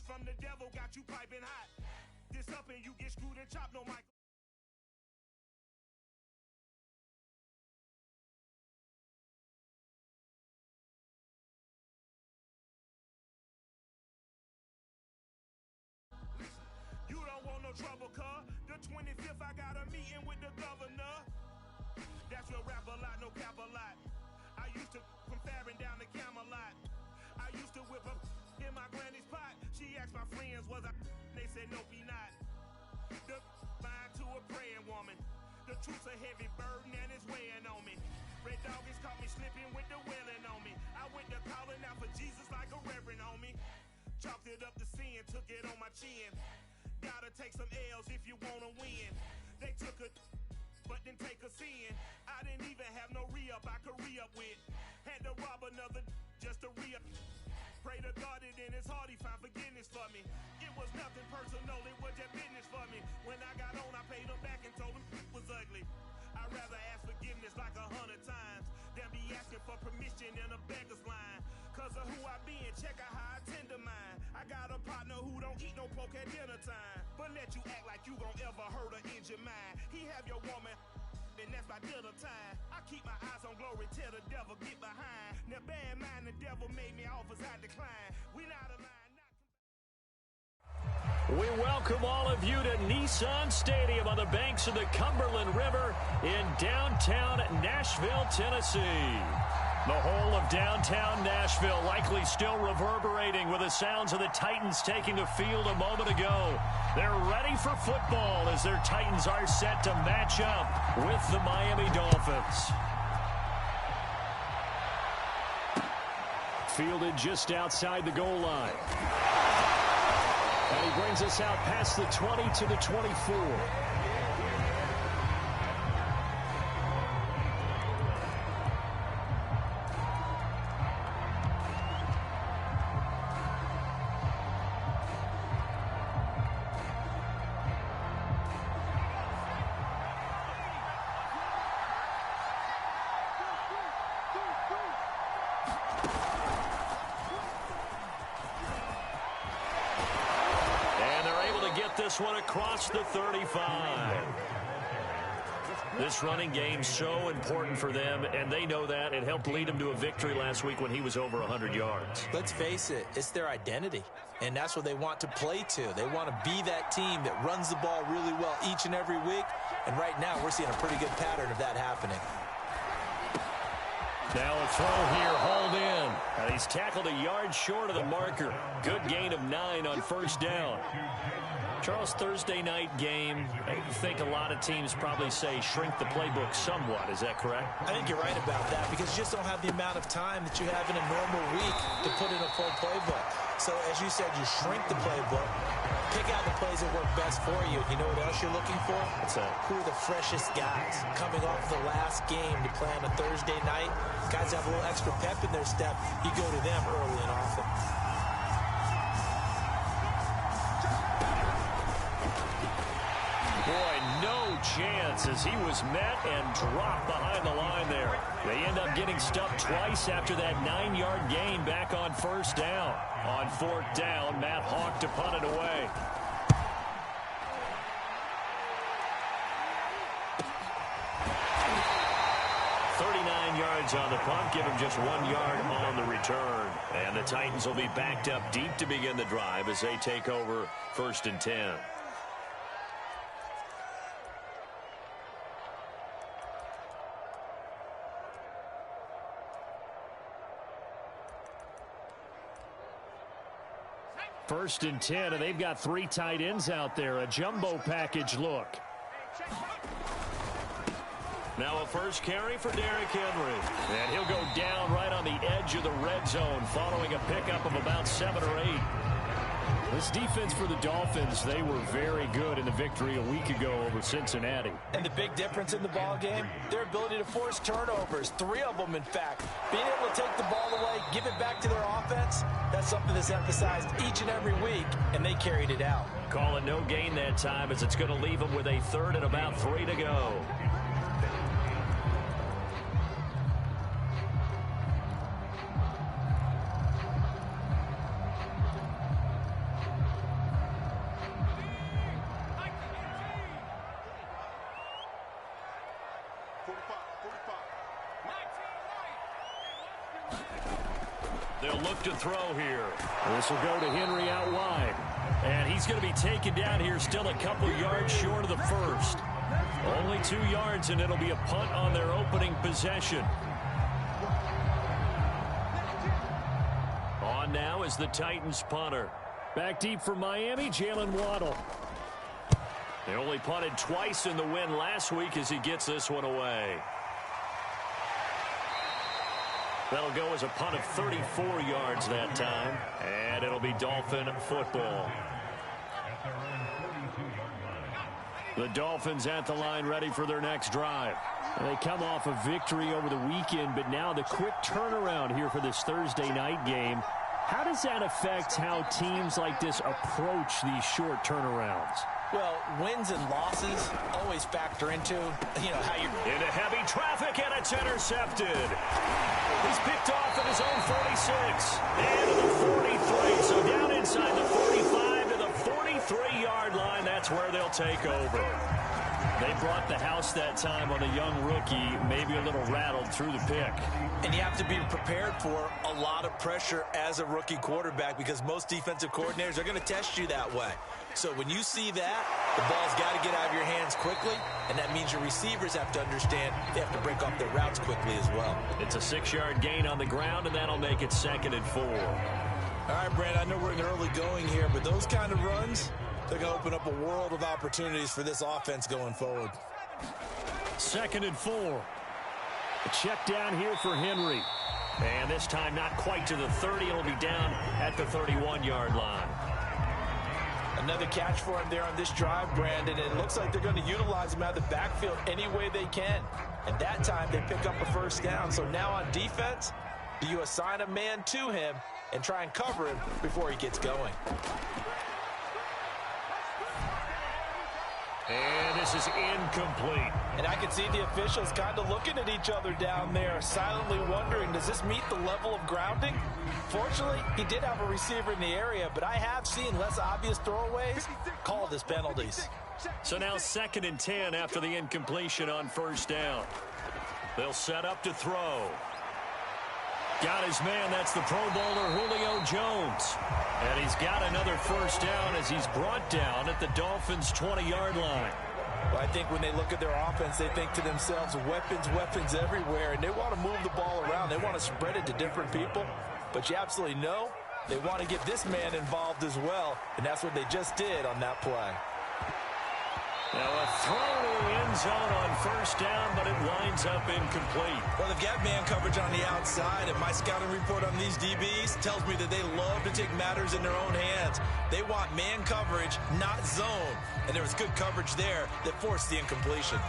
from the devil got you piping hot. This up and you get screwed and chopped, no Michael. You don't want no trouble, cuz. The 25th, I got a meeting with the governor. That's your rap a lot, no cap a lot. I used to from Farron down to Camelot. I used to whip up in my granny's pot. She asked my friends, was I? They said, nope, he not. The mind to a praying woman. The truth's a heavy burden and it's weighing on me. Red Dog has caught me slipping with the wailing on me. I went to calling out for Jesus like a reverend on me. Chalked it up to sin, took it on my chin. Gotta take some L's if you wanna win. They took a but then take a sin. I didn't even have no re-up I could re-up with. Had to rob another just to re-up. Pray to God that in his heart he found forgiveness for me. It was nothing personal, it was just business for me. When I got on, I paid him back and told him it was ugly. I'd rather ask forgiveness like 100 times than be asking for permission in a beggar's line. Cause of who I be and check out how I tend to mine. I got a partner who don't eat no pork at dinner time, but let you act like you gon' ever hurt or injure mine. He have your woman and that's by dinner time. I keep my eyes on glory till the devil get behind. Now bear in mind the devil made me offers I decline. We not aligned. We welcome all of you to Nissan Stadium on the banks of the Cumberland River in downtown Nashville, Tennessee. The whole of downtown Nashville likely still reverberating with the sounds of the Titans taking the field a moment ago. They're ready for football as their Titans are set to match up with the Miami Dolphins. Fielded just outside the goal line. And he brings us out past the 20 to the 24. This one across the 35. This running game's so important for them, and they know that. It helped lead them to a victory last week when he was over 100 yards. Let's face it, it's their identity, and that's what they want to play to. They want to be that team that runs the ball really well each and every week, and right now we're seeing a pretty good pattern of that happening. Now a throw here, hauled in. And he's tackled a yard short of the marker. Good gain of 9 on first down. Charles, Thursday night game, I think a lot of teams probably say shrink the playbook somewhat. Is that correct? I think you're right about that because you just don't have the amount of time that you have in a normal week to put in a full playbook. So, as you said, you shrink the playbook, pick out the plays that work best for you. You know what else you're looking for? What's that? Who are the freshest guys coming off the last game to play on a Thursday night? Guys have a little extra pep in their step. You go to them early and often. Boy, no chance as he was met and dropped behind the line there. They end up getting stuffed twice after that 9-yard gain back on first down. On fourth down, Matt Hawk to punt it away. Yards on the punt, give him just 1 yard on the return. And the Titans will be backed up deep to begin the drive as they take over 1st and 10. First and 10, and they've got 3 tight ends out there. A jumbo package look. Now a first carry for Derrick Henry. And he'll go down right on the edge of the red zone following a pickup of about 7 or 8. This defense for the Dolphins, they were very good in the victory a week ago over Cincinnati. And the big difference in the ball game, their ability to force turnovers, 3 of them in fact. Being able to take the ball away, give it back to their offense, that's something that's emphasized each and every week, and they carried it out. Calling no gain that time as it's going to leave them with a 3rd and about 3 to go. They'll look to throw here. This will go to Henry out wide. And he's going to be taken down here, still a couple yards short of the first. Only 2 yards, and it'll be a punt on their opening possession. On now is the Titans punter. Back deep for Miami, Jalen Waddle. They only punted twice in the win last week as he gets this one away. That'll go as a punt of 34 yards that time. And it'll be Dolphin football. The Dolphins at the line ready for their next drive. And they come off a victory over the weekend, but now the quick turnaround here for this Thursday night game. How does that affect how teams like this approach these short turnarounds? Well, wins and losses always factor into, how you're... Into heavy traffic, and it's intercepted. He's picked off at his own 46. And to the 43. So down inside the 45 to the 43-yard line. That's where they'll take over. They brought the house that time on a young rookie, maybe a little rattled through the pick. And you have to be prepared for a lot of pressure as a rookie quarterback because most defensive coordinators are going to test you that way. So when you see that, the ball's got to get out of your hands quickly, and that means your receivers have to understand they have to break off their routes quickly as well. It's a 6-yard gain on the ground, and that'll make it 2nd and 4. All right, Brand, I know we're in the early going here, but those kind of runs, they're going to open up a world of opportunities for this offense going forward. 2nd and 4. A check down here for Henry. And this time not quite to the 30. It'll be down at the 31-yard line. Another catch for him there on this drive, Brandon. It looks like they're going to utilize him out of the backfield any way they can. And that time they pick up a first down. So now on defense, do you assign a man to him and try and cover him before he gets going? And this is incomplete. And I can see the officials kind of looking at each other down there, silently wondering, does this meet the level of grounding? Fortunately, he did have a receiver in the area, but I have seen less obvious throwaways called as penalties. So now 2nd and 10 after the incompletion on first down. They'll set up to throw. Got his man. That's the Pro Bowler Julio Jones. And he's got another first down as he's brought down at the Dolphins' 20-yard line. Well, I think when they look at their offense, they think to themselves, weapons, weapons everywhere, and they want to move the ball around. They want to spread it to different people. But you absolutely know they want to get this man involved as well, and that's what they just did on that play. Now a throw to the end zone on first down, but it winds up incomplete. Well, they've got man coverage on the outside, and my scouting report on these DBs tells me that they love to take matters in their own hands. They want man coverage, not zone. And there was good coverage there that forced the incompletion.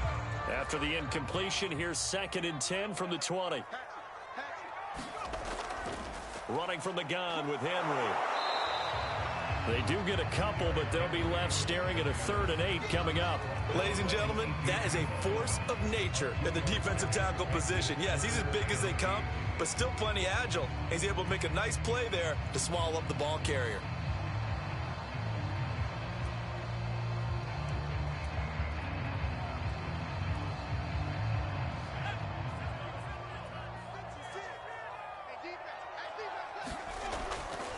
After the incompletion, here's 2nd and 10 from the 20. Running from the gun with Henry. They do get a couple, but they'll be left staring at a 3rd and 8 coming up. Ladies and gentlemen, that is a force of nature in the defensive tackle position. Yes, he's as big as they come, but still plenty agile. He's able to make a nice play there to swallow up the ball carrier.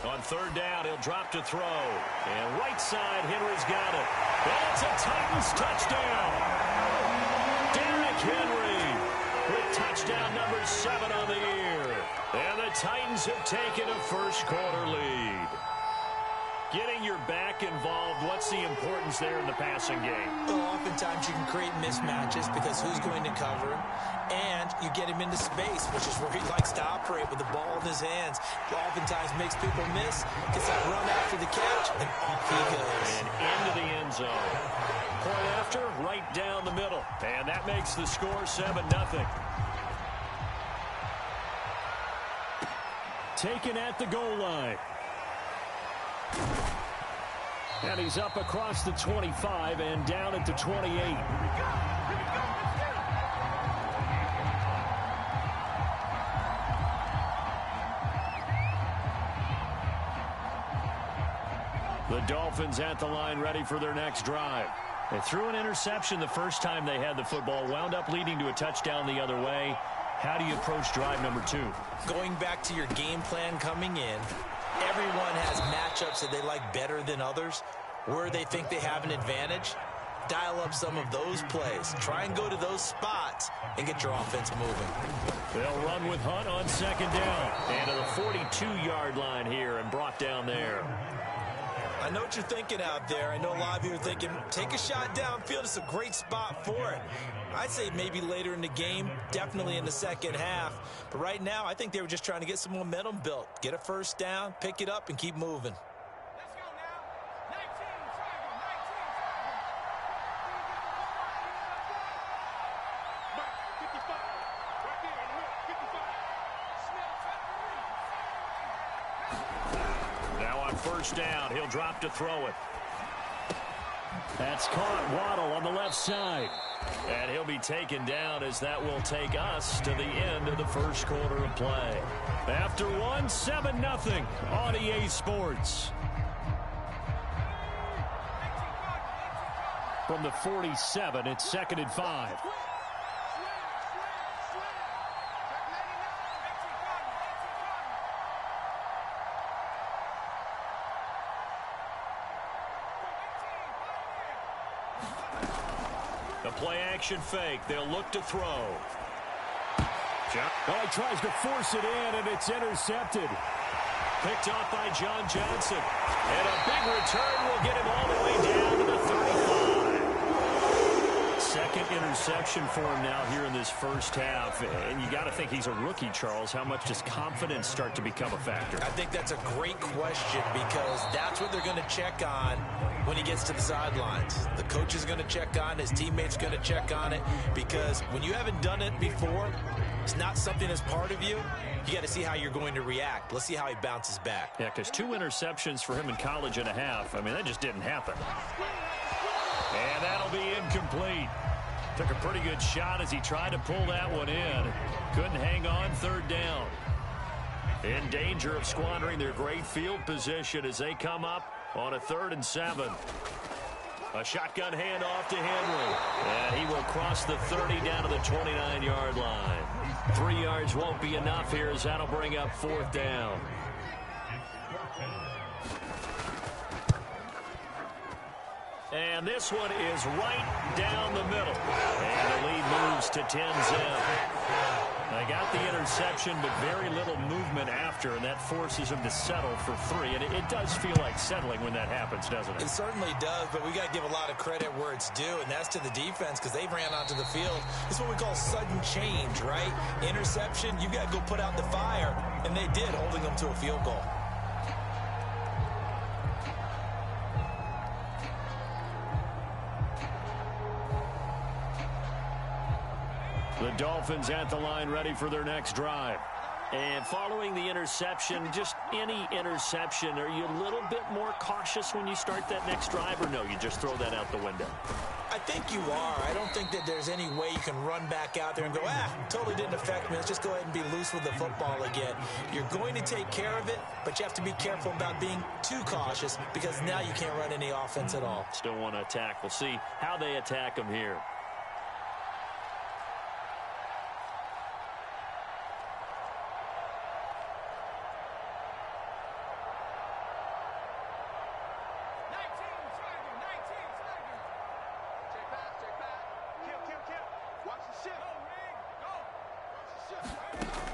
On 3rd down, he'll drop to throw. And right side, Henry's got it. And it's a Titans touchdown. Derrick Henry with touchdown number 7 on the year. And the Titans have taken a first-quarter lead. Getting your back involved, what's the importance there in the passing game? Well, oftentimes you can create mismatches because who's going to cover him? And you get him into space, which is where he likes to operate with the ball in his hands. Oftentimes makes people miss, gets that run after the catch, and off he goes. And into the end zone. Point after, right down the middle. And that makes the score 7-0. Taken at the goal line. And he's up across the 25 and down at the 28. The Dolphins at the line ready for their next drive. They threw an interception the first time they had the football, wound up leading to a touchdown the other way. How do you approach drive number 2? Going back to your game plan coming in, everyone has matchups that they like better than others. Where they think they have an advantage, dial up some of those plays. Try and go to those spots and get your offense moving. They'll run with Hunt on second down. And to the 42-yard line here and brought down there. I know what you're thinking out there. I know a lot of you are thinking, take a shot downfield. It's a great spot for it. I'd say maybe later in the game, definitely in the second half. But right now, I think they were just trying to get some momentum built. Get a first down, pick it up, and keep moving. First down. He'll drop to throw it. That's caught. Waddle on the left side. And he'll be taken down as that will take us to the end of the first quarter of play. After 7-0 on EA Sports. From the 47, it's 2nd and 5. The play-action fake. They'll look to throw. Well, he tries to force it in, and it's intercepted. Picked off by John Johnson. And a big return will get him all the way down to the 35. Second interception for him now here in this first half. And you got to think he's a rookie, Charles. How much does confidence start to become a factor? I think that's a great question because that's what they're going to check on when he gets to the sidelines. The coach is going to check on it. His teammates going to check on it because when you haven't done it before, it's not something that's part of you. You got to see how you're going to react. Let's see how he bounces back. Yeah, because 2 interceptions for him in college and a half. I mean, that just didn't happen. And that'll be incomplete. Took a pretty good shot as he tried to pull that one in. Couldn't hang on. Third down. In danger of squandering their great field position as they come up on a 3rd and 7. A shotgun handoff to Henry. And he will cross the 30 down to the 29-yard line. 3 yards won't be enough here as that'll bring up 4th down. And this one is right down the middle. And the lead moves to 10-zip. They got the interception, but very little movement after, and that forces him to settle for 3. And it does feel like settling when that happens, doesn't it? It certainly does, but we got to give a lot of credit where it's due, and that's to the defense because they ran onto the field. It's what we call sudden change, right? Interception, you got to go put out the fire, and they did, holding them to a field goal. The Dolphins at the line ready for their next drive. And following the interception, just any interception, are you a little bit more cautious when you start that next drive, or no, you just throw that out the window? I think you are. I don't think that there's any way you can run back out there and go, totally didn't affect me. Let's just go ahead and be loose with the football again. You're going to take care of it, but you have to be careful about being too cautious because now you can't run any offense at all. Still want to attack. We'll see how they attack them here.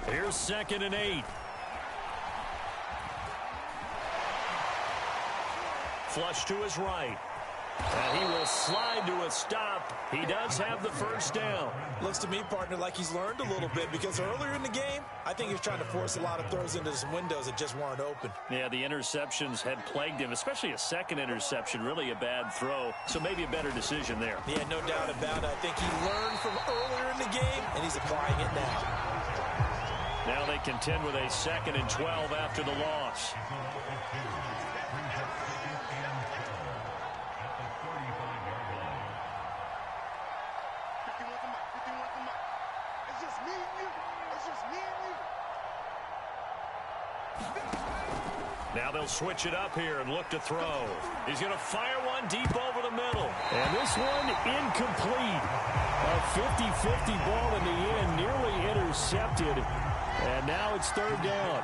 Here's 2nd and 8. Flush to his right. And he will slide to a stop. He does have the first down. Looks to me, partner, like he's learned a little bit because earlier in the game, I think he was trying to force a lot of throws into some windows that just weren't open. Yeah, the interceptions had plagued him, especially a second interception, really a bad throw. So maybe a better decision there. Yeah, no doubt about it. I think he learned from earlier in the game, and he's applying it now. Now they contend with a 2nd and 12 after the loss. Now they'll switch it up here and look to throw. He's going to fire one deep over the middle. And this one incomplete. A 50-50 ball in the end, nearly intercepted. And now it's third down.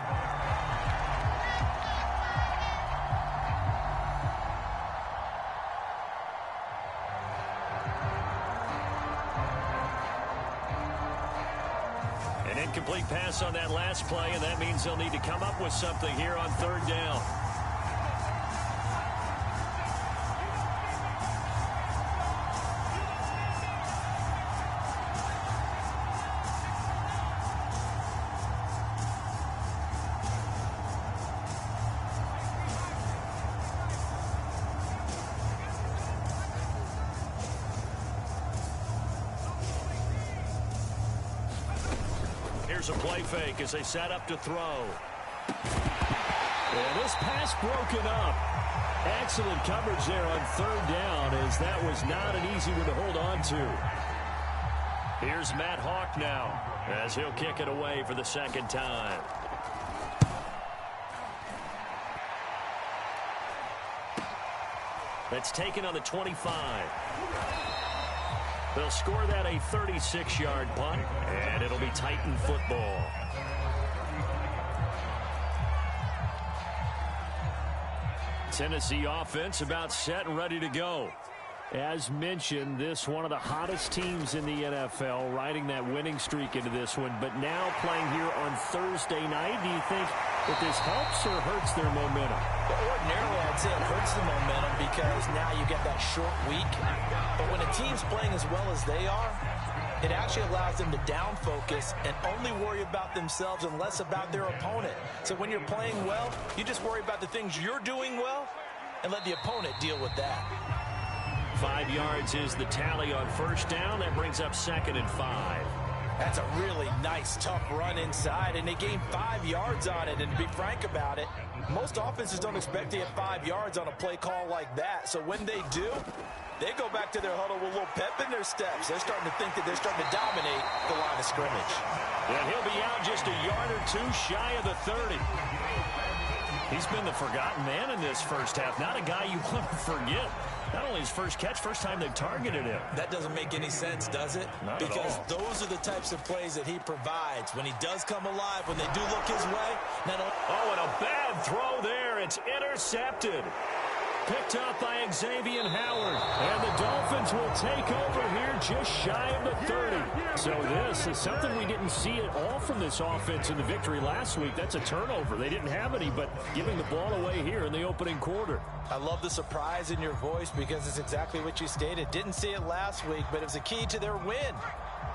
An incomplete pass on that last play, and that means they'll need to come up with something here on third down. Here's a play fake as they set up to throw. And this pass broken up. Excellent coverage there on third down, as that was not an easy one to hold on to. Here's Matt Hawk now as he'll kick it away for the second time. That's taken on the 25. They'll score that a 36-yard punt, and it'll be Titan football. Tennessee offense about set and ready to go. As mentioned, this one of the hottest teams in the NFL, riding that winning streak into this one, but now playing here on Thursday night. Do you think that this helps or hurts their momentum? Ordinarily, I'd say it hurts the momentum because now you get that short week. But when a team's playing as well as they are, it actually allows them to down focus and only worry about themselves and less about their opponent. So when you're playing well, you just worry about the things you're doing well and let the opponent deal with that. 5 yards is the tally on first down. That brings up 2nd and 5. That's a really nice, tough run inside, and they gained 5 yards on it. And to be frank about it, most offenses don't expect to get 5 yards on a play call like that. So when they do, they go back to their huddle with a little pep in their steps. They're starting to think that they're starting to dominate the line of scrimmage. And he'll be out just a yard or two shy of the 30. He's been the forgotten man in this first half. Not a guy you want to forget. Not only his first catch, first time they've targeted him. That doesn't make any sense, does it? Not because at all. Those are the types of plays that he provides. When he does come alive, when they do look his way. Oh, and a bad throw there. It's intercepted. Picked up by Xavier Howard. And the Dolphins will take over here just shy of the 30. So this is something we didn't see at all from this offense in the victory last week. That's a turnover. They didn't have any, but giving the ball away here in the opening quarter. I love the surprise in your voice because it's exactly what you stated. Didn't see it last week, but it was a key to their win.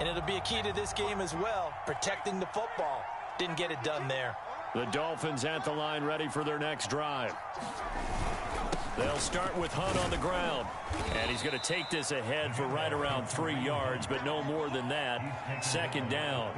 And it'll be a key to this game as well, protecting the football. Didn't get it done there. The Dolphins at the line ready for their next drive. They'll start with Hunt on the ground. And he's going to take this ahead for right around 3 yards, but no more than that. 2nd down.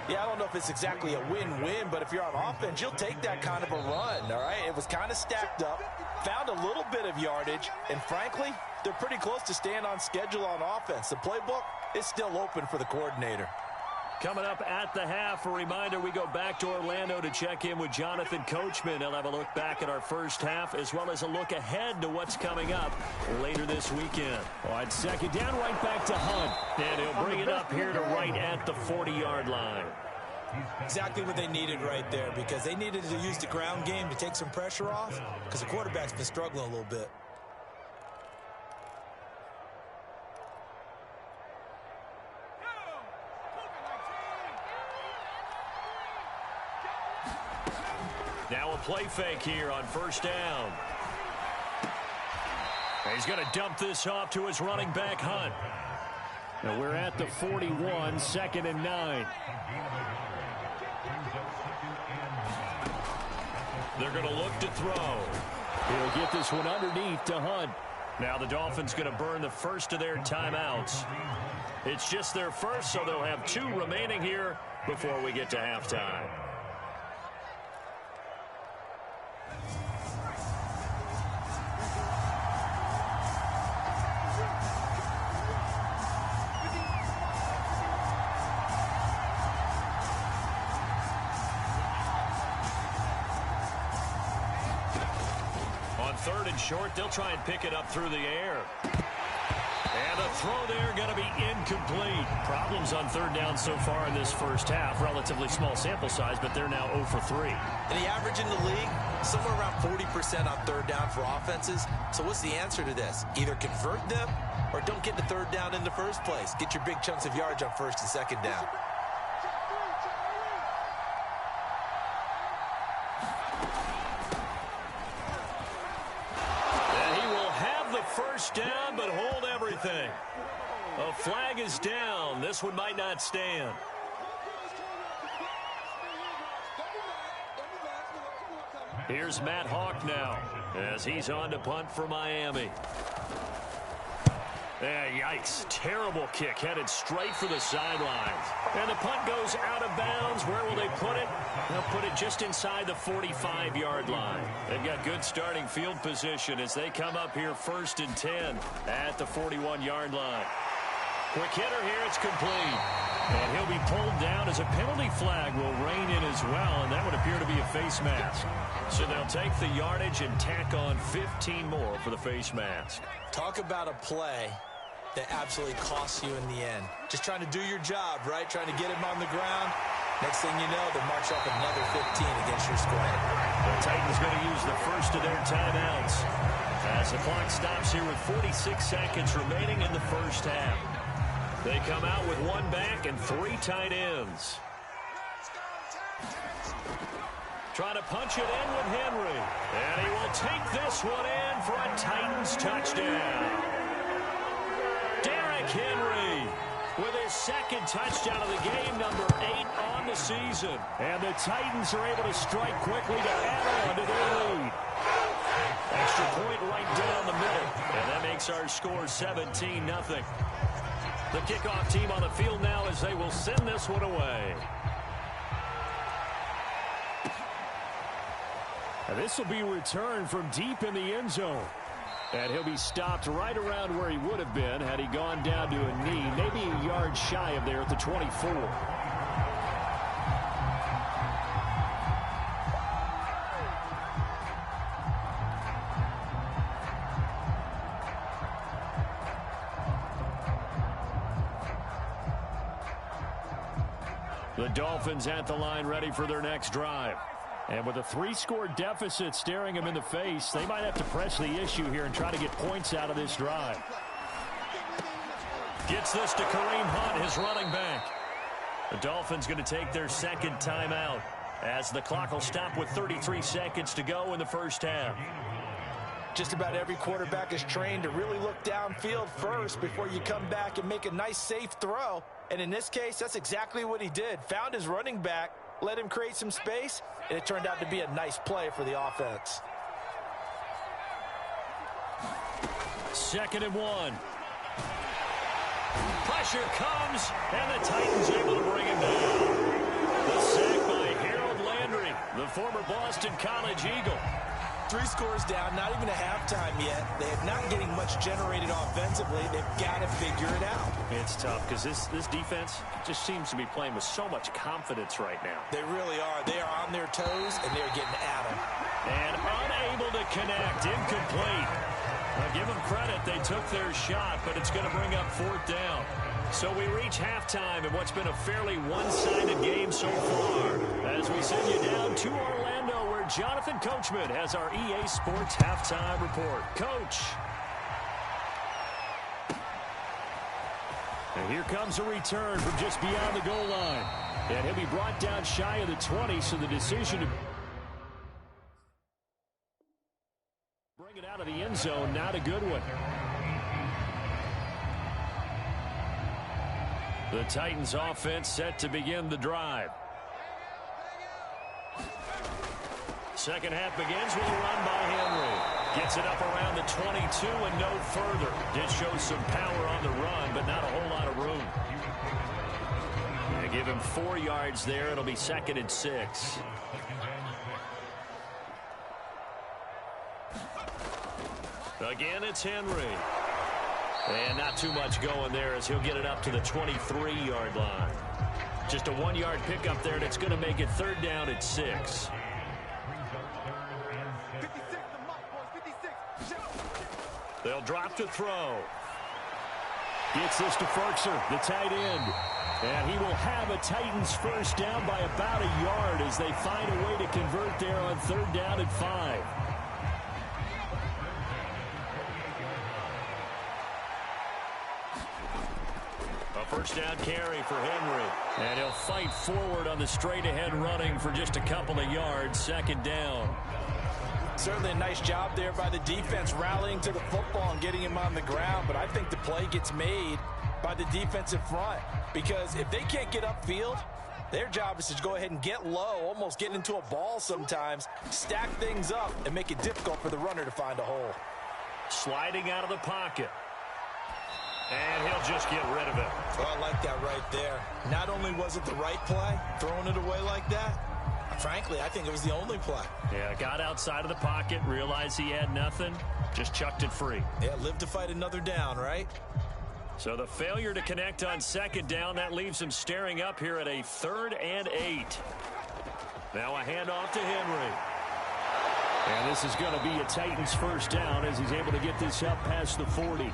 Yeah, I don't know if it's exactly a win-win, but if you're on offense, you'll take that kind of a run, all right? It was kind of stacked up, found a little bit of yardage, and frankly, they're pretty close to staying on schedule on offense. The playbook is still open for the coordinator. Coming up at the half, a reminder, we go back to Orlando to check in with Jonathan Coachman. He'll have a look back at our first half as well as a look ahead to what's coming up later this weekend. On 2nd down, right back to Hunt. And he'll bring it up here to right at the 40-yard line. Exactly what they needed right there because they needed to use the ground game to take some pressure off because the quarterback's been struggling a little bit. Now a play fake here on first down. And he's going to dump this off to his running back, Hunt. Now we're at the 41, 2nd and 9. They're going to look to throw. He'll get this one underneath to Hunt. Now the Dolphins going to burn the first of their timeouts. It's just their first, so they'll have 2 remaining here before we get to halftime. 3rd and short. They'll try and pick it up through the air. And a throw there going to be incomplete. Problems on 3rd down so far in this first half. Relatively small sample size, but they're now 0 for 3. And the average in the league, somewhere around 40% on 3rd down for offenses. So what's the answer to this? Either convert them or don't get to 3rd down in the first place. Get your big chunks of yards on 1st and 2nd down. First down, but hold everything. A flag is down. This one might not stand. Here's Matt Hawk now as he's on to punt for Miami. Yikes. Terrible kick headed straight for the sidelines. And the punt goes out of bounds. Where will they put it? They'll put it just inside the 45-yard line. They've got good starting field position as they come up here 1st and 10 at the 41-yard line. Quick hitter here. It's complete. And he'll be pulled down as a penalty flag will rein in as well, and that would appear to be a face mask. So they'll take the yardage and tack on 15 more for the face mask. Talk about a play that absolutely costs you in the end. Just trying to do your job, right? Trying to get him on the ground. Next thing you know, they'll march up another 15 against your squad. The Titans going to use the first of their timeouts as the clock stops here with 46 seconds remaining in the first half. They come out with 1 back and 3 tight ends. Trying to punch it in with Henry. And he will take this one in for a Titans touchdown. Derrick Henry with his 2nd touchdown of the game, number 8 on the season. And the Titans are able to strike quickly to add on to their lead. Extra point right down the middle. And that makes our score 17-0. The kickoff team on the field now as they will send this one away. And this will be returned from deep in the end zone. And he'll be stopped right around where he would have been had he gone down to a knee, maybe a yard shy of there at the 24. The Dolphins at the line ready for their next drive. And with a 3-score deficit staring them in the face, they might have to press the issue here and try to get points out of this drive. Gets this to Kareem Hunt, his running back. The Dolphins going to take their 2nd timeout as the clock will stop with 33 seconds to go in the first half. Just about every quarterback is trained to really look downfield first before you come back and make a nice, safe throw. And in this case, that's exactly what he did. Found his running back, let him create some space, and it turned out to be a nice play for the offense. 2nd and 1. Pressure comes, and the Titans able to bring him down. The sack by Harold Landry, the former Boston College Eagle. 3 scores down, not even a halftime yet. They're not getting much generated offensively. They've got to figure it out. It's tough because this defense just seems to be playing with so much confidence right now. They really are. They are on their toes, and they're getting at them. And unable to connect, incomplete. Now give them credit. They took their shot, but it's going to bring up 4th down. So we reach halftime in what's been a fairly one-sided game so far. As we send you down to Orlando, where Jonathan Coachman has our EA Sports halftime report. Coach. And here comes a return from just beyond the goal line. And he'll be brought down shy of the 20, so the decision to bring it out of the end zone, not a good one. The Titans offense set to begin the drive. Second half begins with a run by Henry. Gets it up around the 22 and no further. Did show some power on the run, but not a whole lot of room. They give him 4 yards there. It'll be 2nd and 6. Again, it's Henry. And not too much going there as he'll get it up to the 23-yard line. Just a 1-yard pickup there, and it's going to make it 3rd down at 6. They'll drop to throw. Gets this to Ferkser, the tight end. And he will have a Titans first down by about a yard as they find a way to convert there on 3rd down and 5. A first down carry for Henry. And he'll fight forward on the straight-ahead running for just a couple of yards. 2nd down. Certainly a nice job there by the defense rallying to the football and getting him on the ground. But I think the play gets made by the defensive front, because if they can't get upfield, their job is to go ahead and get low, almost get into a ball sometimes, stack things up, and make it difficult for the runner to find a hole. Sliding out of the pocket. And he'll just get rid of it. Well, I like that right there. Not only was it the right play, throwing it away like that, frankly, I think it was the only play. Yeah, got outside of the pocket, realized he had nothing, just chucked it free. Yeah, live to fight another down, right? So the failure to connect on 2nd down, that leaves him staring up here at a 3rd and 8. Now a handoff to Henry. And this is going to be a Titans first down as he's able to get this up past the 40.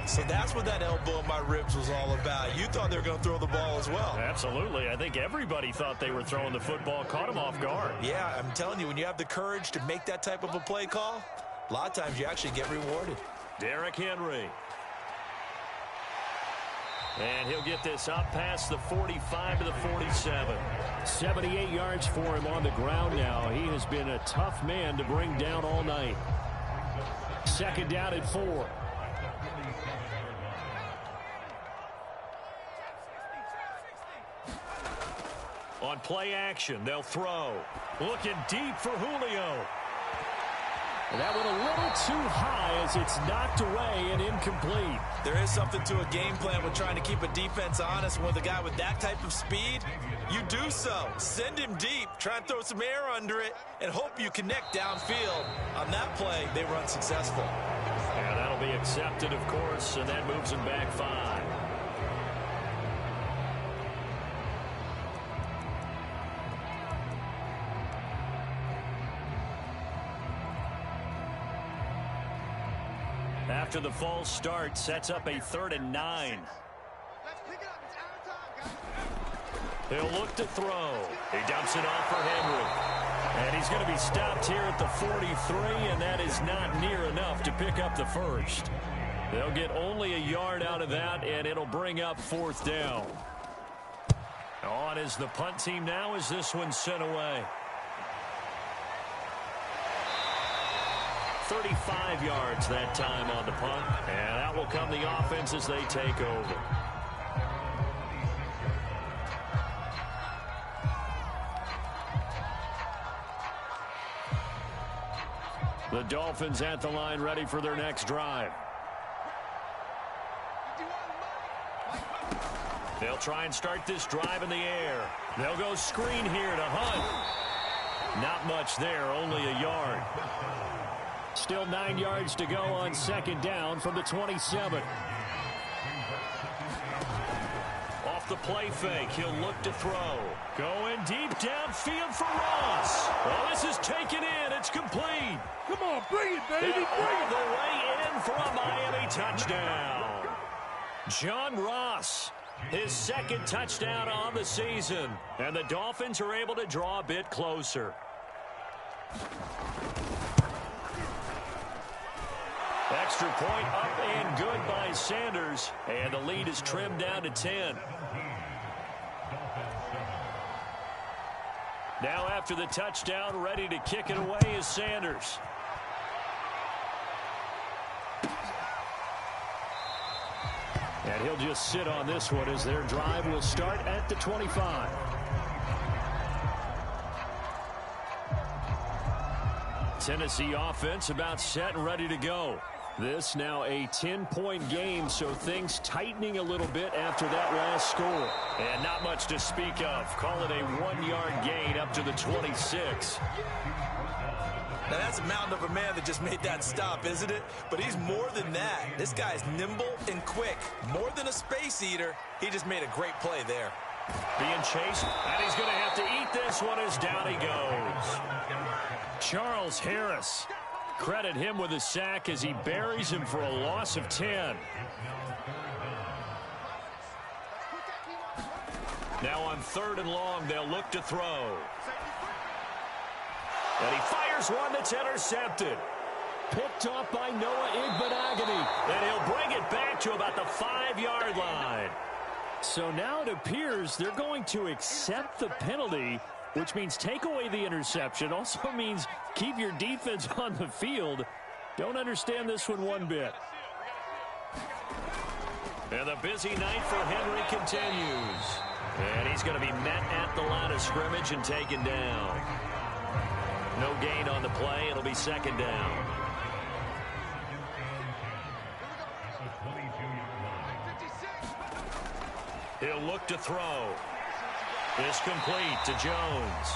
So that's what that elbow in my ribs was all about. You thought they were going to throw the ball as well. Absolutely. I think everybody thought they were throwing the football, caught him off guard. Yeah, I'm telling you, when you have the courage to make that type of a play call, a lot of times you actually get rewarded. Derrick Henry. And he'll get this up past the 45 to the 47. 78 yards for him on the ground now. He has been a tough man to bring down all night. 2nd down and 4. On play action, they'll throw. Looking deep for Julio. And that went a little too high as it's knocked away and incomplete. There is something to a game plan with trying to keep a defense honest. With a guy with that type of speed, you do so. Send him deep, try and throw some air under it, and hope you connect downfield. On that play, they were unsuccessful. Yeah, that'll be accepted, of course, and that moves him back 5. After the false start, sets up a 3rd and 9. He'll look to throw. He dumps it off for Henry. And he's going to be stopped here at the 43, and that is not near enough to pick up the first. They'll get only a yard out of that, and it'll bring up 4th down. On is the punt team now as this one's sent away. 35 yards that time on the punt, and out will come the offense as they take over. The Dolphins at the line, ready for their next drive. They'll try and start this drive in the air. They'll go screen here to Hunt. Not much there, only a yard. Still 9 yards to go on 2nd down from the 27. Off the play fake, he'll look to throw. Going deep downfield for Ross. Well, this is taken in. It's complete. Come on, bring it, baby. Bring it. All the way in for a Miami touchdown. John Ross, his 2nd touchdown on the season. And the Dolphins are able to draw a bit closer. Extra point up and good by Sanders. And the lead is trimmed down to 10. Now after the touchdown, ready to kick it away is Sanders. And he'll just sit on this one as their drive will start at the 25. Tennessee offense about set and ready to go. This now a 10-point game, so things tightening a little bit after that last score. And not much to speak of. Call it a 1-yard gain up to the 26. Now that's a mountain of a man that just made that stop, isn't it? But he's more than that. This guy's nimble and quick. More than a space eater, he just made a great play there. Being chased, and he's going to have to eat this one as down he goes. Charles Harris credit him with a sack as he buries him for a loss of 10. Now on 3rd and long, they'll look to throw. And he fires one that's intercepted. Picked off by Noah Igbenogany. And he'll bring it back to about the 5-yard line. So now it appears they're going to accept the penalty, which means take away the interception. Also means keep your defense on the field. Don't understand this one bit. And the busy night for Henry continues. And he's going to be met at the line of scrimmage and taken down. No gain on the play. It'll be 2nd down. He'll look to throw. It's complete to Jones.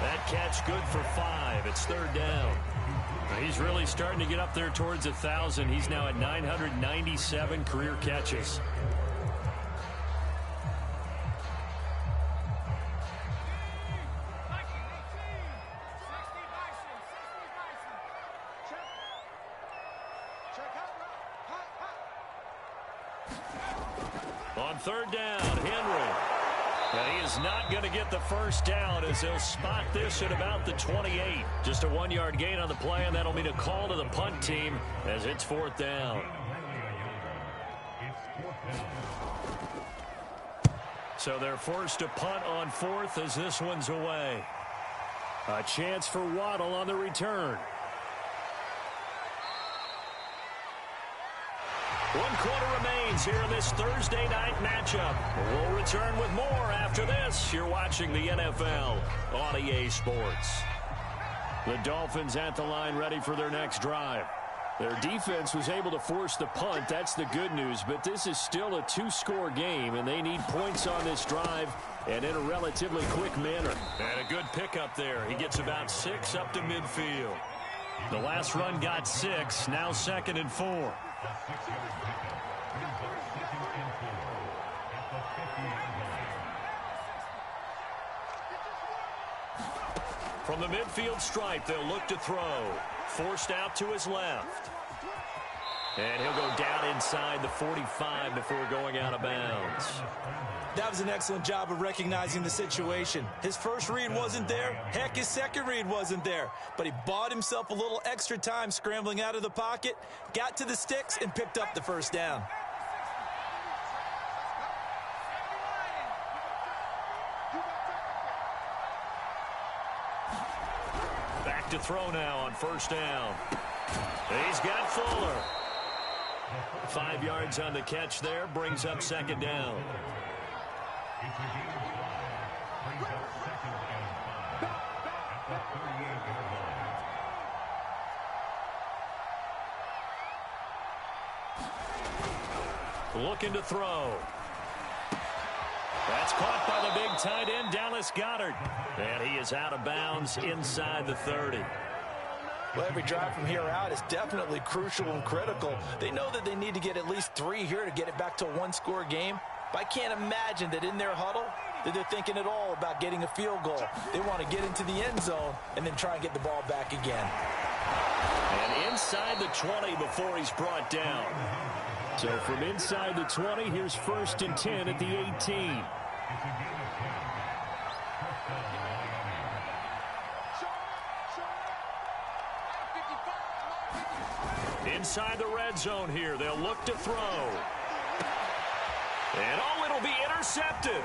That catch good for 5. It's 3rd down. He's really starting to get up there towards 1,000. He's now at 997 career catches. On 3rd down, Henry. And he is not going to get the first down as they'll spot this at about the 28. Just a 1-yard gain on the play, and that'll mean a call to the punt team as it's 4th down. So they're forced to punt on 4th as this one's away. A chance for Waddle on the return. 1 quarter remains here in this Thursday night matchup. We'll return with more after this. You're watching the NFL on EA Sports. The Dolphins at the line ready for their next drive. Their defense was able to force the punt. That's the good news. But this is still a 2-score game, and they need points on this drive and in a relatively quick manner. And a good pickup there. He gets about 6 up to midfield. The last run got 6. Now 2nd and 4. From the midfield stripe, they'll look to throw. Forced out to his left. And he'll go down inside the 45 before going out of bounds. That was an excellent job of recognizing the situation. His first read wasn't there. Heck, his second read wasn't there. But he bought himself a little extra time scrambling out of the pocket, got to the sticks, and picked up the first down. Back to throw now on 1st down. He's got Fuller. 5 yards on the catch there, brings up 2nd down. Looking to throw. That's caught by the big tight end, Dallas Goedert. And he is out of bounds inside the 30. Well, every drive from here out is definitely crucial and critical. They know that they need to get at least 3 here to get it back to a 1-score game. But I can't imagine that in their huddle that they're thinking at all about getting a field goal. They want to get into the end zone and then try and get the ball back again. And inside the 20 before he's brought down. So from inside the 20, here's 1st and 10 at the 18. Inside the red zone here, they'll look to throw. And it'll be intercepted.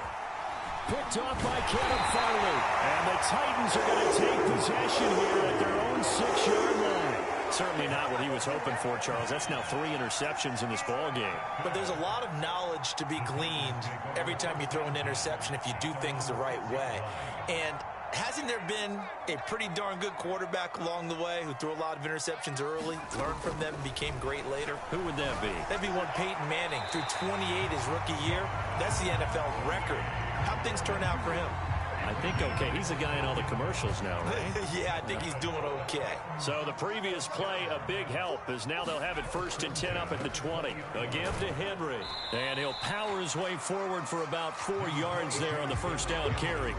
Picked off by Kevin Farley. And the Titans are going to take possession here at their own 6-yard line. Certainly not what he was hoping for, Charles. That's now 3 interceptions in this ball game. But there's a lot of knowledge to be gleaned every time you throw an interception if you do things the right way. And hasn't there been a pretty darn good quarterback along the way who threw a lot of interceptions early, learned from them, and became great later? Who would that be? That'd be one Peyton Manning. Threw 28 his rookie year. That's the NFL record. How'd things turn out for him? I think okay. He's the guy in all the commercials now, right? Yeah, I think he's doing okay. So the previous play, a big help, as now they'll have it 1st and 10 up at the 20. Again to Henry. And he'll power his way forward for about 4 yards there on the 1st down carry.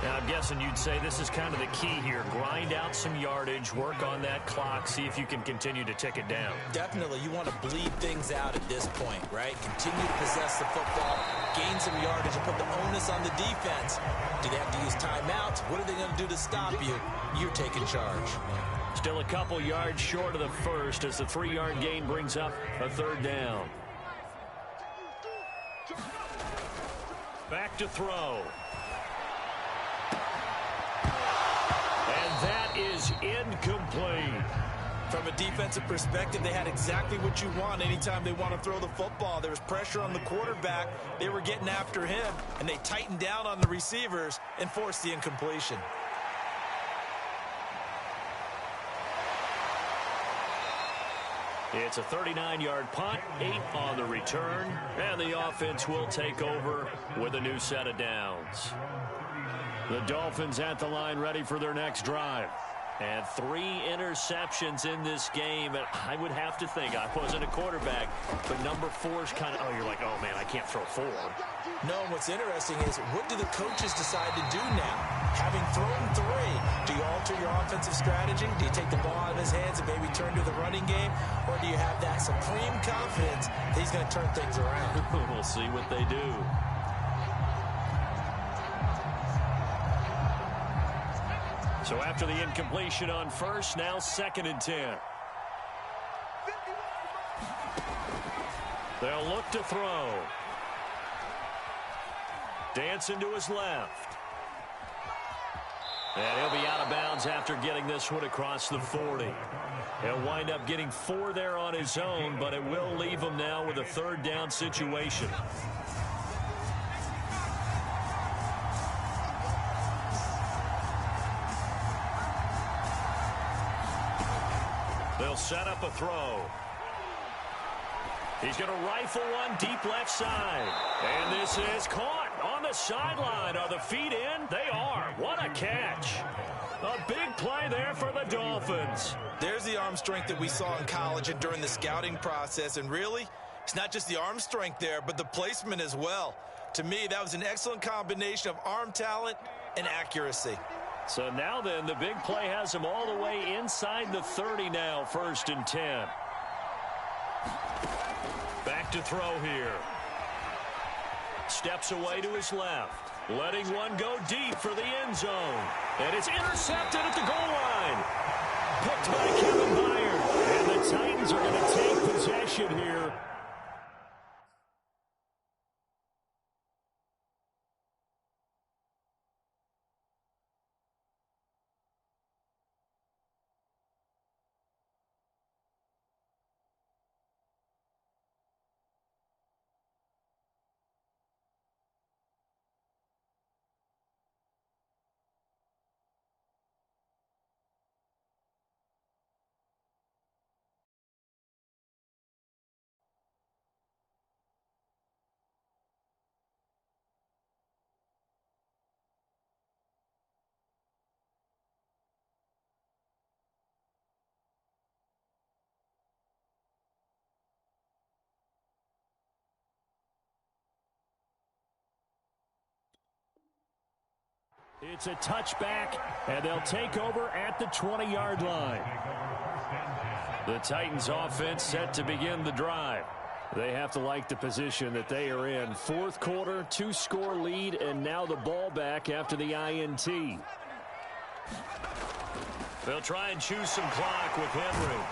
Now, I'm guessing you'd say this is kind of the key here. Grind out some yardage, work on that clock, see if you can continue to tick it down. Definitely. You want to bleed things out at this point, right? Continue to possess the football, gain some yardage, and put the onus on the defense. Do they have to use timeouts? What are they going to do to stop you? You're taking charge. Still a couple yards short of the first as the 3-yard gain brings up a third down. Back to throw. And that is incomplete. From a defensive perspective, they had exactly what you want anytime they want to throw the football. There was pressure on the quarterback. They were getting after him, and they tightened down on the receivers and forced the incompletion. It's a 39-yard punt, 8 on the return, and the offense will take over with a new set of downs. The Dolphins at the line ready for their next drive. And 3 interceptions in this game. And I would have to think, I wasn't a quarterback, but number 4 is kind of, you're like, oh, man, I can't throw 4. No, what's interesting is what do the coaches decide to do now? Having thrown 3, do you alter your offensive strategy? Do you take the ball out of his hands and maybe turn to the running game? Or do you have that supreme confidence that he's going to turn things around? We'll see what they do. So after the incompletion on first, now 2nd and 10. They'll look to throw. Dancing to his left. And he'll be out of bounds after getting this one across the 40. He'll wind up getting 4 there on his own, but it will leave him now with a 3rd down situation. They'll set up a throw. He's going to rifle one deep left side. And this is caught on the sideline. Are the feet in? They are. What a catch. A big play there for the Dolphins. There's the arm strength that we saw in college and during the scouting process. And really, it's not just the arm strength there, but the placement as well. To me, that was an excellent combination of arm talent and accuracy. So now then, the big play has him all the way inside the 30 now, 1st and 10. Back to throw here. Steps away to his left. Letting one go deep for the end zone. And it's intercepted at the goal line. Picked by Kevin Byard. And the Titans are going to take possession here. It's a touchback, and they'll take over at the 20-yard line. The Titans offense set to begin the drive. They have to like the position that they are in. 4th quarter, 2-score lead, and now the ball back after the INT. They'll try and choose some clock with Henry.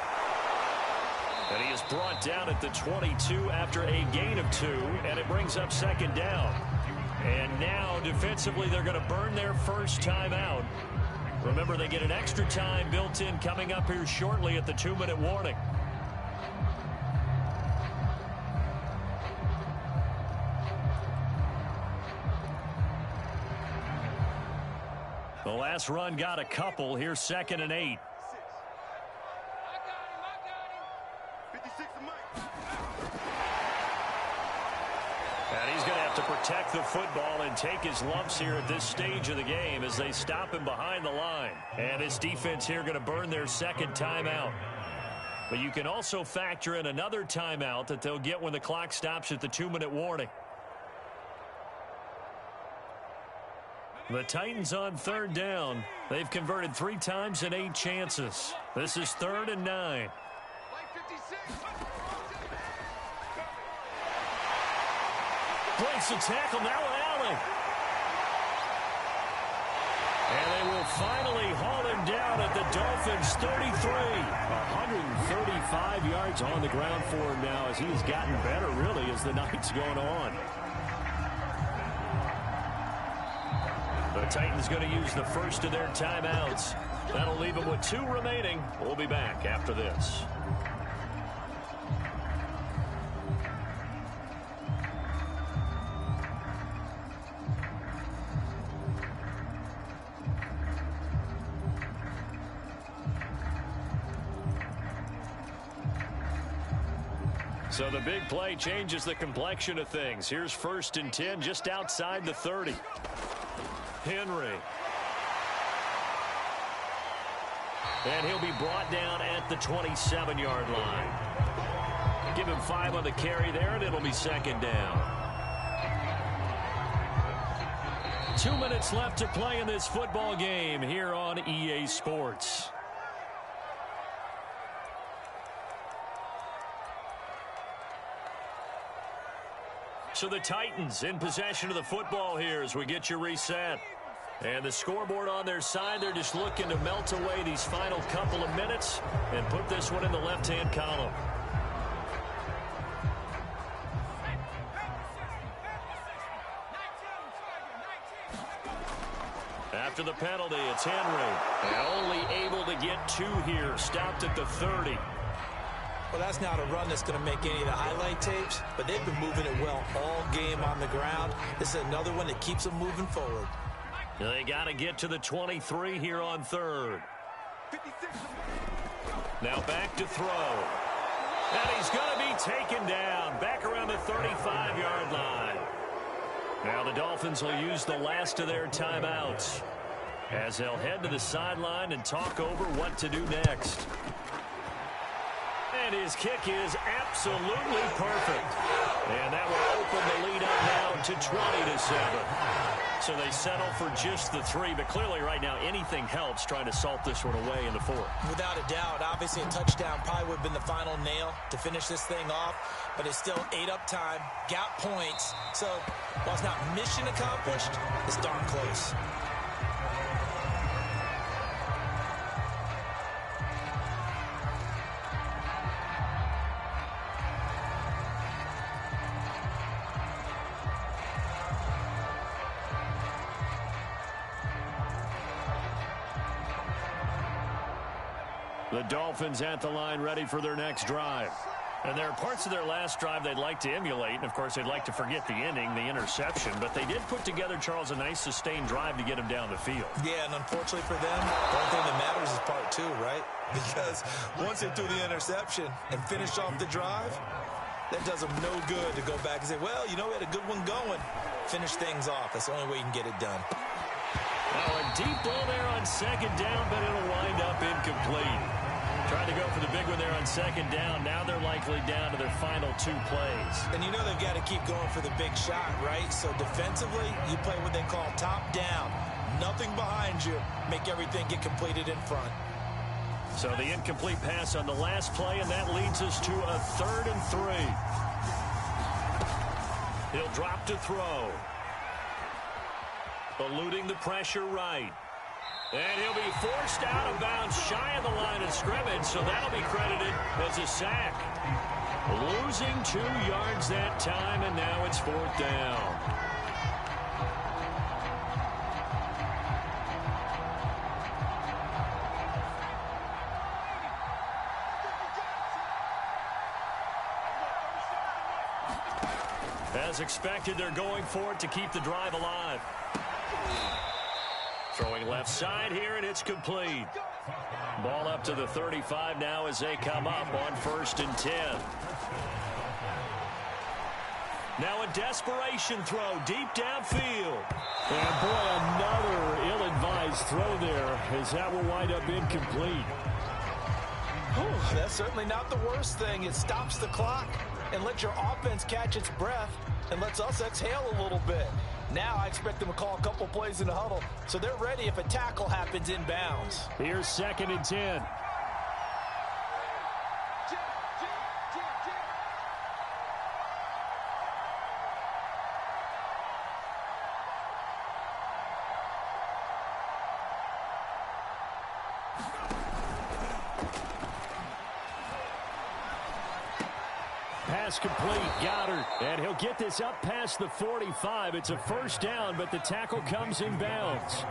And he is brought down at the 22 after a gain of 2, and it brings up 2nd down. And now, defensively, they're going to burn their first timeout. Remember, they get an extra time built in coming up here shortly at the 2-minute warning. The last run got a couple. Here's 2nd and 8. And he's going to have to protect the football and take his lumps here at this stage of the game as they stop him behind the line. And this defense here going to burn their 2nd timeout. But you can also factor in another timeout that they'll get when the clock stops at the 2-minute warning. The Titans on third down. They've converted 3 times in 8 chances. This is 3rd and 9. Breaks the tackle, now Allen. And they will finally haul him down at the Dolphins' 33. 135 yards on the ground for him now as he's gotten better, really, as the night's going on. The Titans going to use the first of their timeouts. That'll leave them with 2 remaining. We'll be back after this. So the big play changes the complexion of things. Here's 1st and 10 just outside the 30. Henry. And he'll be brought down at the 27-yard line. Give him 5 on the carry there, and it'll be 2nd down. 2 minutes left to play in this football game here on EA Sports. So the Titans in possession of the football here as we get you reset. And the scoreboard on their side, they're just looking to melt away these final couple of minutes and put this one in the left-hand column. After the penalty, it's Henry. And only able to get 2 here, stopped at the 30. Well, that's not a run that's going to make any of the highlight tapes, but they've been moving it well all game on the ground. This is another one that keeps them moving forward. They got to get to the 23 here on 3rd. Now back to throw. And he's going to be taken down back around the 35-yard line. Now the Dolphins will use the last of their timeouts as they'll head to the sideline and talk over what to do next. And his kick is absolutely perfect. And that will open the lead up now to 20-7. So they settle for just the 3, but clearly right now anything helps trying to salt this one away in the 4th. Without a doubt, obviously a touchdown probably would have been the final nail to finish this thing off, but it's still 8 up time, got points. So while it's not mission accomplished, it's darn close. The Dolphins at the line ready for their next drive. And there are parts of their last drive they'd like to emulate. And, of course, they'd like to forget the ending, the interception. But they did put together, Charles, a nice sustained drive to get him down the field. Yeah, and unfortunately for them, the only thing that matters is part 2, right? Because once they threw the interception and finished off the drive, that does them no good to go back and say, well, you know, we had a good one going. Finish things off. That's the only way you can get it done. Now a deep ball there on 2nd down, but it'll wind up incomplete. Trying to go for the big one there on 2nd down. Now they're likely down to their final 2 plays. And you know they've got to keep going for the big shot, right? So defensively, you play what they call top down. Nothing behind you. Make everything get completed in front. So the incomplete pass on the last play, and that leads us to a 3rd and 3. He'll drop to throw. Eluding the pressure right. And he'll be forced out of bounds shy of the line of scrimmage, so that'll be credited as a sack. Losing 2 yards that time, and now it's 4th down. As expected, they're going for it to keep the drive alive. Throwing left side here, and it's complete. Ball up to the 35 now as they come up on 1st and 10. Now a desperation throw deep downfield. And boy, another ill-advised throw there as that will wind up incomplete. Whew, that's certainly not the worst thing. It stops the clock and lets your offense catch its breath and lets us exhale a little bit. Now I expect them to call a couple plays in the huddle, so they're ready if a tackle happens inbounds. Here's 2nd and 10. Pass complete, Goddard, and he'll get this up past the 45. It's a first down, but the tackle comes in bounds.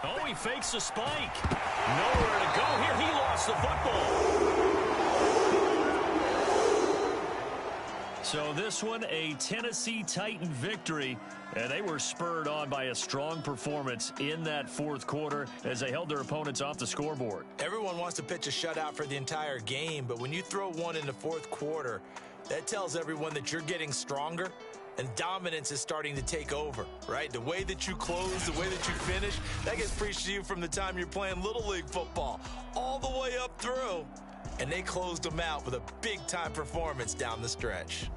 Oh, he fakes a spike. Nowhere to go here. He lost the football. So this one, a Tennessee Titan victory, and they were spurred on by a strong performance in that fourth quarter as they held their opponents off the scoreboard. Everyone wants to pitch a shutout for the entire game, but when you throw one in the fourth quarter, that tells everyone that you're getting stronger and dominance is starting to take over, right? The way that you close, the way that you finish, that gets preached to you from the time you're playing Little League football all the way up through. And they closed them out with a big-time performance down the stretch.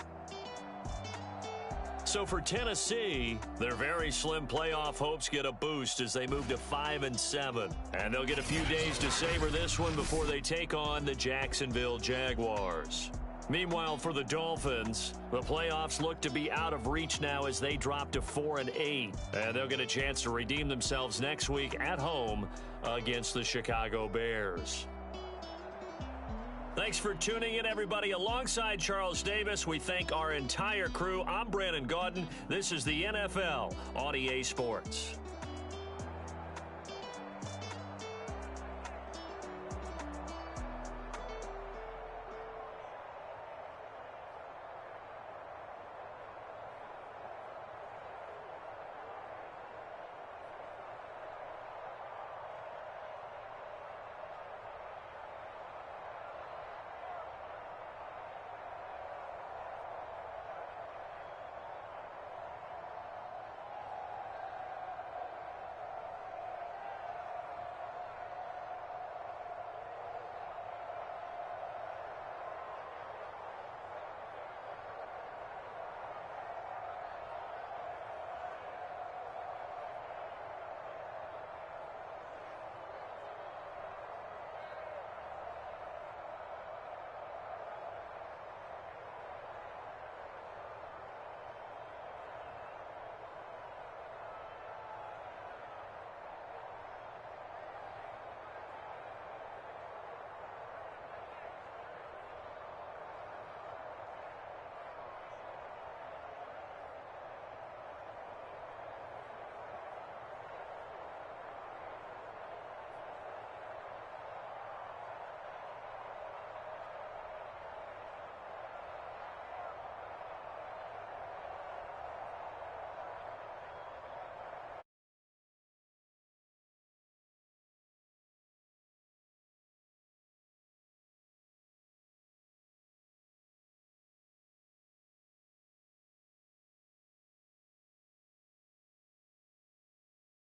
So for Tennessee, their very slim playoff hopes get a boost as they move to 5-7. And they'll get a few days to savor this one before they take on the Jacksonville Jaguars. Meanwhile, for the Dolphins, the playoffs look to be out of reach now as they drop to 4-8. And they'll get a chance to redeem themselves next week at home against the Chicago Bears. Thanks for tuning in, everybody. Alongside Charles Davis, we thank our entire crew. I'm Brandon Gaudin. This is the NFL on EA Sports.